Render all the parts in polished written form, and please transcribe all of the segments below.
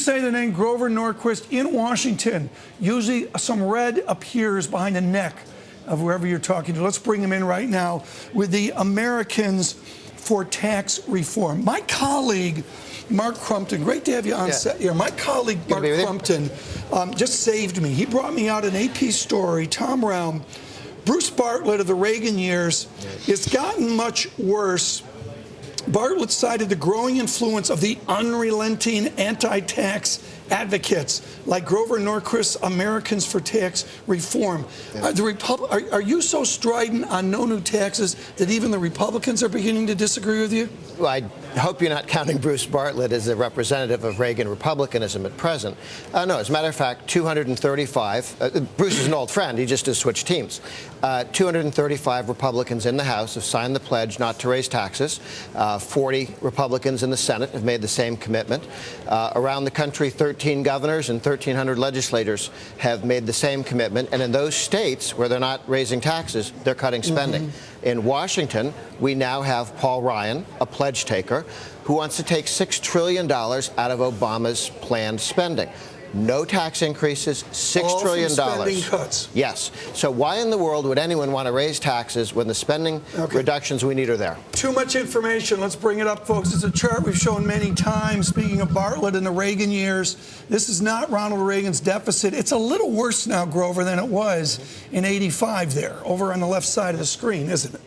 say the name Grover Norquist in Washington, usually some red appears behind the neck of whoever you're talking to. Let's bring him in right now with the Americans for Tax Reform. My colleague, Mark Crumpton, great to have you on set here. My colleague, Mark Crumpton, just saved me. He brought me out an AP story, Tom Round, Bruce Bartlett of the Reagan years. It's gotten much worse. Bartlett cited the growing influence of the unrelenting anti-tax advocates like Grover Norquist, Americans for Tax Reform. Are you so strident on no new taxes that even the Republicans are beginning to disagree with you? Well, I hope you're not counting Bruce Bartlett as a representative of Reagan Republicanism at present. No, as a matter of fact, 235, Bruce is an old friend, he just has switched teams. 235 Republicans in the House have signed the pledge not to raise taxes. 40 Republicans in the Senate have made the same commitment. Around the country, 13 governors and 1,300 legislators have made the same commitment. And in those states where they're not raising taxes, they're cutting spending. In Washington, we now have Paul Ryan, a pledge taker, who wants to take $6 trillion out of Obama's planned spending. No tax increases, $6 trillion. Spending cuts. Yes. So why in the world would anyone want to raise taxes when the spending reductions we need are there? Too much information. Let's bring it up, folks. It's a chart we've shown many times. Speaking of Bartlett in the Reagan years, this is not Ronald Reagan's deficit. It's a little worse now, Grover, than it was in '85 there, over on the left side of the screen, isn't it?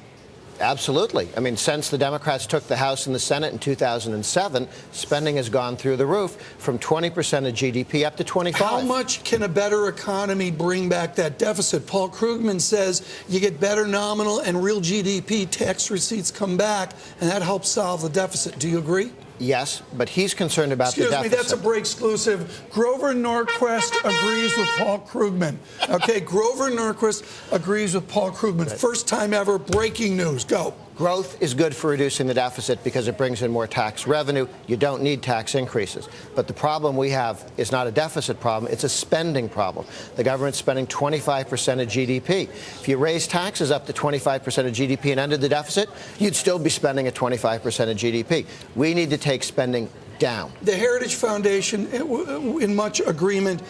Absolutely. I mean, since the Democrats took the House and the Senate in 2007, spending has gone through the roof from 20% of GDP up to 25%. How much can a better economy bring back that deficit? Paul Krugman says you get better nominal and real GDP, tax receipts come back, and that helps solve the deficit. Do you agree? Yes, but he's concerned about the deficit. Excuse me, that's a break exclusive. Grover Norquist agrees with Paul Krugman. Okay, Grover Norquist agrees with Paul Krugman. First time ever, breaking news. Go. Growth is good for reducing the deficit because it brings in more tax revenue. You don't need tax increases. But the problem we have is not a deficit problem, it's a spending problem. The government's spending 25% of GDP. If you raise taxes up to 25% of GDP and ended the deficit, you'd still be spending at 25% of GDP. We need to take spending down. The Heritage Foundation, in much agreement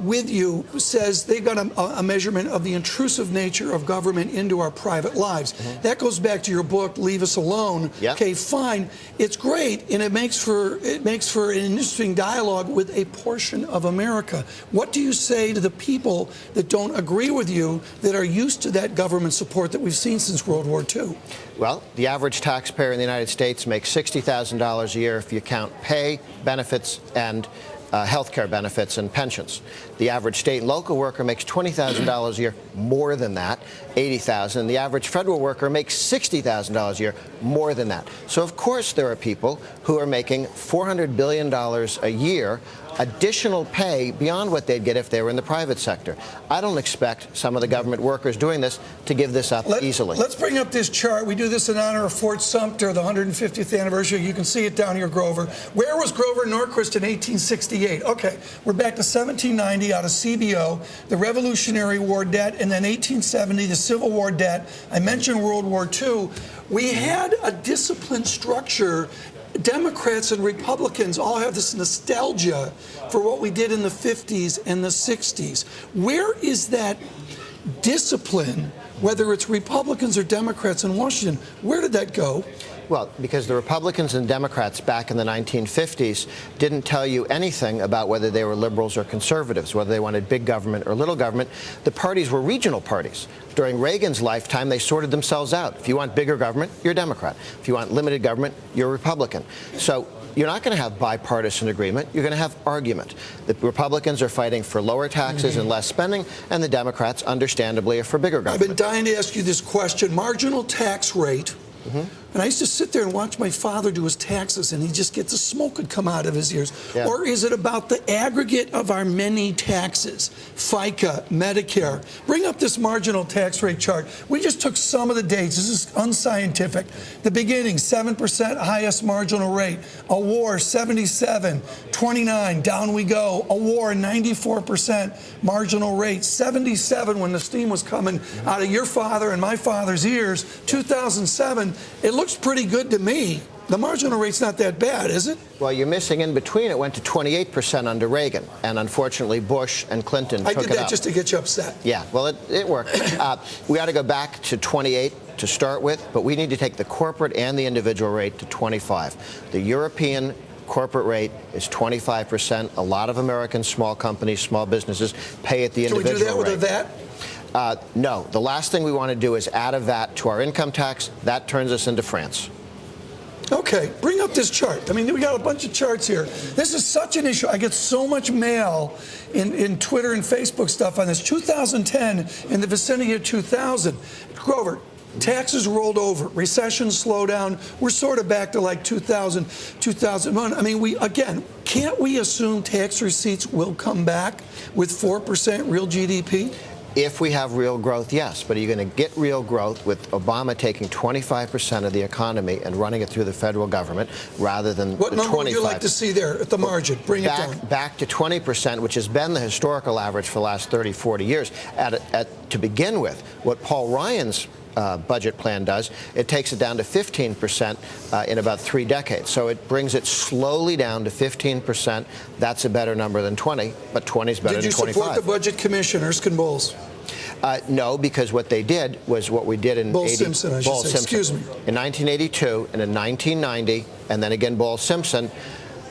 with you, says they've got a measurement of the intrusive nature of government into our private lives. That goes back to your book, Leave Us Alone. Okay, fine. It's great, and it makes for an interesting dialogue with a portion of America. What do you say to the people that don't agree with you, that are used to that government support that we've seen since World War II? Well, the average taxpayer in the United States makes $60,000 a year if you count pay, benefits, and health care benefits and pensions. The average state and local worker makes $20,000 a year, more than that, $80,000. The average federal worker makes $60,000 a year, more than that. So, of course, there are people who are making $400 billion a year additional pay beyond what they'd get if they were in the private sector. I don't expect some of the government workers doing this to give this up easily. Let's bring up this chart. We do this in honor of Fort Sumter, the 150th anniversary. You can see it down here, Grover. Where was Grover Norquist in 1868? Okay, we're back to 1790 out of CBO, the Revolutionary War debt, and then 1870, the Civil War debt. I mentioned World War II. We had a disciplined structure. Democrats and Republicans all have this nostalgia for what we did in the 50s and the 60s. Where is that discipline, whether it's Republicans or Democrats in Washington? Where did that go? Well, because the Republicans and Democrats back in the 1950s didn't tell you anything about whether they were liberals or conservatives, whether they wanted big government or little government. The parties were regional parties. During Reagan's lifetime, they sorted themselves out. If you want bigger government, you're a Democrat. If you want limited government, you're a Republican. So you're not going to have bipartisan agreement. You're going to have argument. The Republicans are fighting for lower taxes and less spending, and the Democrats, understandably, are for bigger government. I've been dying to ask you this question. Marginal tax rate. And I used to sit there and watch my father do his taxes, and he just gets the smoke would come out of his ears. Or is it about the aggregate of our many taxes? FICA, Medicare. Bring up this marginal tax rate chart. We just took some of the dates. This is unscientific. The beginning, 7% highest marginal rate. A war, 77, 29, down we go. A war, 94% marginal rate. 77 when the steam was coming out of your father and my father's ears. 2007, it looks pretty good to me. The marginal rate's not that bad, is it? Well, you're missing in between. It went to 28% under Reagan, and unfortunately, Bush and Clinton took it up. I did that just to get you upset. Yeah, well, it worked. We ought to go back to 28 to start with, but we need to take the corporate and the individual rate to 25. The European corporate rate is 25%. A lot of American small companies, small businesses pay at the individual rate. Can we do that with a VAT? No. The last thing we want to do is add a VAT to our income tax. That turns us into France. Okay, bring up this chart. I mean, we got a bunch of charts here. This is such an issue. I get so much mail in Twitter and Facebook stuff on this. 2010, in the vicinity of 2000. Grover, taxes rolled over, recession slowed down. We're sort of back to like 2000, 2001. I mean, can't we assume tax receipts will come back with 4% real GDP? If we have real growth, yes. But are you going to get real growth with Obama taking 25% of the economy and running it through the federal government rather than what the 25%? What number would you like to see there at the margin? Bring it down. Back to 20%, which has been the historical average for the last 30, 40 years. To begin with, what Paul Ryan's budget plan does, it takes it down to 15% in about 3 decades. So it brings it slowly down to 15%. That's a better number than 20, but 20 is better than 25. Did you support the budget commissioner, Erskine Bowles? No, because what they did was what we did in Bowles-Simpson, I should say. Excuse me. In 1982 and in 1990, and then again Bowles-Simpson,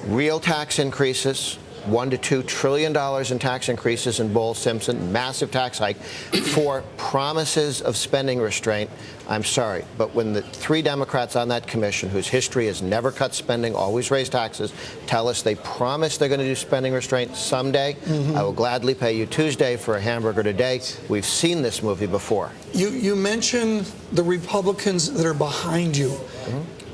real tax increases, $1 to $2 trillion in tax increases in Bowles-Simpson, massive tax hike for promises of spending restraint. I'm sorry, but when the 3 Democrats on that commission, whose history has never cut spending, always raised taxes, tell us they promise they're going to do spending restraint someday, I will gladly pay you Tuesday for a hamburger today. We've seen this movie before. You mentioned the Republicans that are behind you.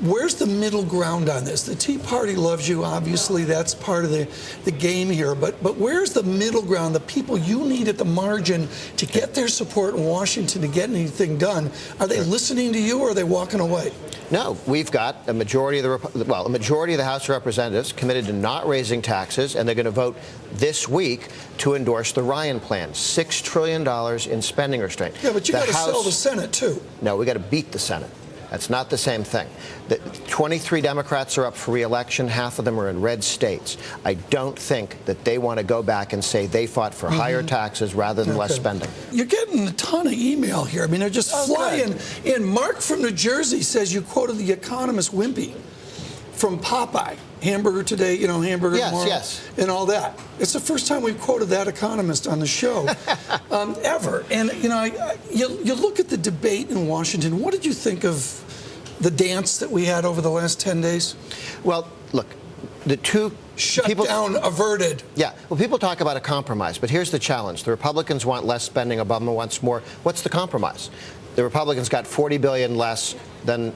Where's the middle ground on this? The Tea Party loves you, obviously. That's part of the game here. But where's the middle ground, the people you need at the margin to get their support in Washington to get anything done? Are they listening to you, or are they walking away? No, we've got a majority of a majority of the House of Representatives committed to not raising taxes, and they're going to vote this week to endorse the Ryan plan, $6 trillion in spending restraint. Yeah, but you got to sell the Senate too. No, we got to beat the Senate. That's not the same thing. The 23 Democrats are up for re-election. Half of them are in red states. I don't think that they want to go back and say they fought for higher taxes rather than less spending. You're getting a ton of email here. I mean, they're just flying in. Mark from New Jersey says you quoted the economist Wimpy from Popeye. Hamburger today, hamburger tomorrow, and all that. It's the first time we've quoted that economist on the show ever. And, you look at the debate in Washington. What did you think of the dance that we had over the last 10 days? Well, look, the two shutdown averted. Yeah. Well, people talk about a compromise, but here's the challenge. The Republicans want less spending. Obama wants more. What's the compromise? The Republicans got $40 billion less than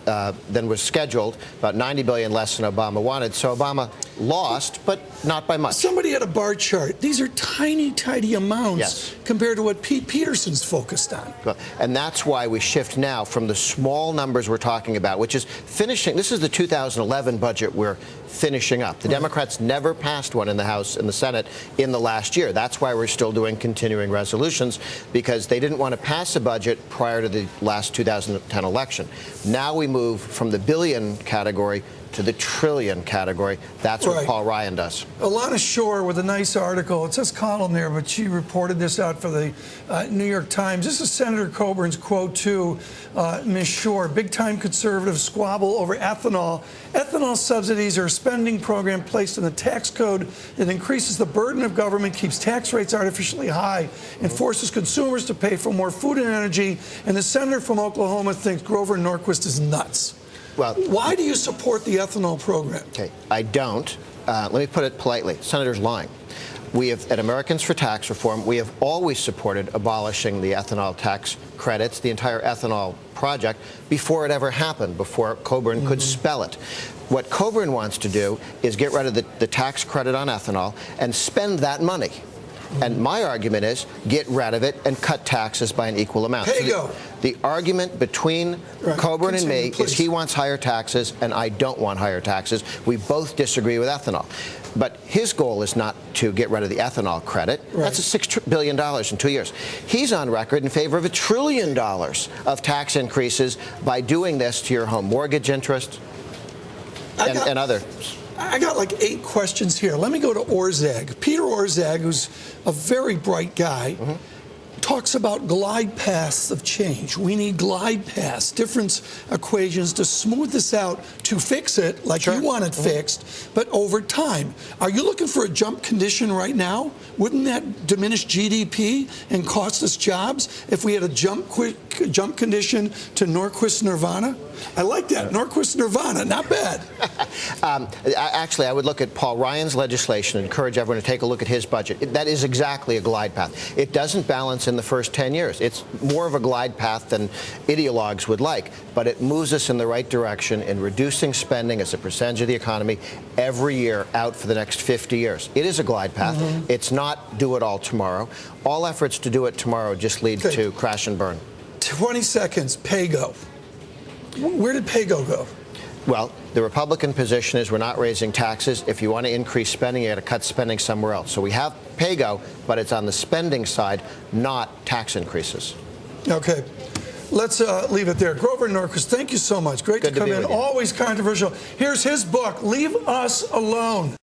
was scheduled, about $90 billion less than Obama wanted. So Obama lost, but not by much. Somebody had a bar chart. These are tiny, tiny amounts compared to what Pete Peterson's focused on. And that's why we shift now from the small numbers we're talking about, which is finishing. This is the 2011 budget we're finishing up. The Democrats never passed one in the House and the Senate in the last year. That's why we're still doing continuing resolutions, because they didn't want to pass a budget prior to the last 2010 election. Now we move from the billion category to the trillion category. That's what Paul Ryan does. Alana Shore with a nice article. It says column there, but she reported this out for the New York Times. This is Senator Coburn's quote to Ms. Shore. Big-time conservative squabble over ethanol. Ethanol subsidies are a spending program placed in the tax code that increases the burden of government, keeps tax rates artificially high, and forces consumers to pay for more food and energy. And the senator from Oklahoma thinks Grover Norquist is nuts. Well, why do you support the ethanol program? Okay, I don't. Let me put it politely. Senator's lying. We have, at Americans for Tax Reform, we have always supported abolishing the ethanol tax credits, the entire ethanol project, before it ever happened, before Coburn could spell it. What Coburn wants to do is get rid of the tax credit on ethanol and spend that money. And my argument is get rid of it and cut taxes by an equal amount. So the argument between Coburn and me is he wants higher taxes and I don't want higher taxes. We both disagree with ethanol. But his goal is not to get rid of the ethanol credit. That's $6 billion in 2 years. He's on record in favor of $1 trillion of tax increases by doing this to your home mortgage interest, and other. I got like 8 questions here. Let me go to Orzag. Peter Orzag, who's a very bright guy, talks about glide paths of change. We need glide paths, difference equations to smooth this out, to fix it like you want it fixed, but over time. Are you looking for a jump condition right now? Wouldn't that diminish GDP and cost us jobs if we had a jump condition to Norquist Nirvana? I like that. Norquist Nirvana, not bad. Actually, I would look at Paul Ryan's legislation and encourage everyone to take a look at his budget. That is exactly a glide path. It doesn't balance in the first 10 years. It's more of a glide path than ideologues would like, but it moves us in the right direction in reducing spending as a percentage of the economy every year out for the next 50 years. It is a glide path. It's not do it all tomorrow. All efforts to do it tomorrow just lead to crash and burn. 20 seconds, PAYGO. Where did PAYGO go? Well, the Republican position is we're not raising taxes. If you want to increase spending, you got to cut spending somewhere else. So we have PAYGO, but it's on the spending side, not tax increases. Okay. Let's leave it there. Grover Norquist, thank you so much. Great to come in. Always controversial. Here's his book, Leave Us Alone.